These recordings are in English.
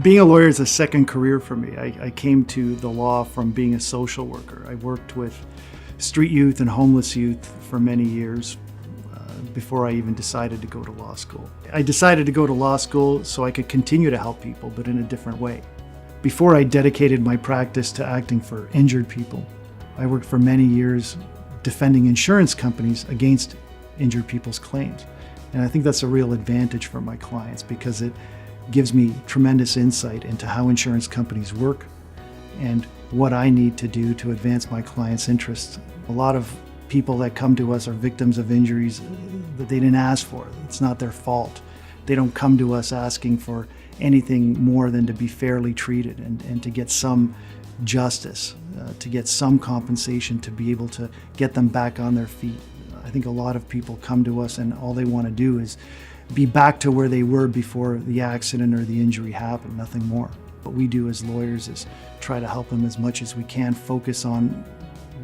Being a lawyer is a second career for me. I came to the law from being a social worker. I worked with street youth and homeless youth for many years before I even decided to go to law school. I decided to go to law school so I could continue to help people, but in a different way. Before I dedicated my practice to acting for injured people, I worked for many years defending insurance companies against injured people's claims. And I think that's a real advantage for my clients because it gives me tremendous insight into how insurance companies work and what I need to do to advance my clients' interests. A lot of people that come to us are victims of injuries that they didn't ask for. It's not their fault. They don't come to us asking for anything more than to be fairly treated and to get some justice, to get some compensation to be able to get them back on their feet. I think a lot of people come to us and all they want to do is be back to where they were before the accident or the injury happened, nothing more. What we do as lawyers is try to help them as much as we can focus on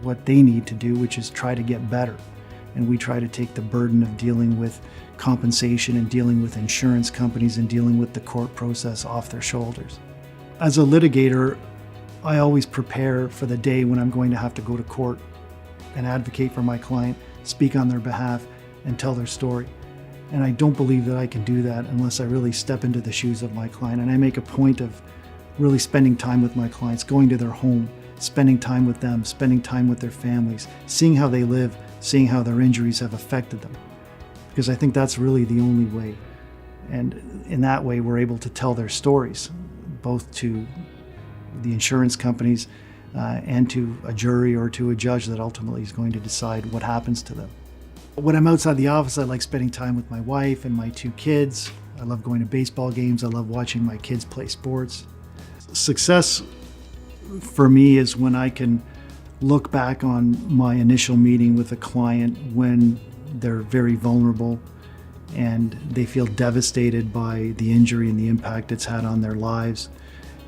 what they need to do, which is try to get better. And we try to take the burden of dealing with compensation and dealing with insurance companies and dealing with the court process off their shoulders. As a litigator, I always prepare for the day when I'm going to have to go to court and advocate for my client, speak on their behalf, and tell their story. And I don't believe that I can do that unless I really step into the shoes of my client. And I make a point of really spending time with my clients, going to their home, spending time with them, spending time with their families, seeing how they live, seeing how their injuries have affected them. Because I think that's really the only way. And in that way, we're able to tell their stories, both to the insurance companies and to a jury or to a judge that ultimately is going to decide what happens to them. When I'm outside the office, I like spending time with my wife and my two kids. I love going to baseball games. I love watching my kids play sports. Success for me is when I can look back on my initial meeting with a client when they're very vulnerable and they feel devastated by the injury and the impact it's had on their lives.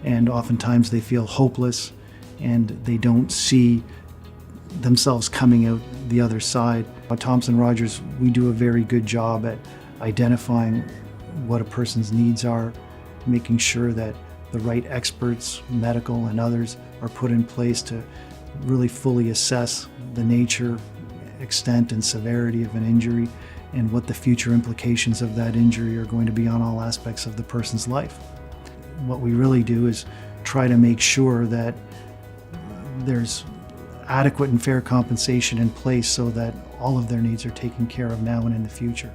And oftentimes they feel hopeless and they don't see themselves coming out the other side. At Thomson Rogers, we do a very good job at identifying what a person's needs are, making sure that the right experts, medical and others, are put in place to really fully assess the nature, extent, and severity of an injury and what the future implications of that injury are going to be on all aspects of the person's life. What we really do is try to make sure that there's adequate and fair compensation in place so that all of their needs are taken care of now and in the future.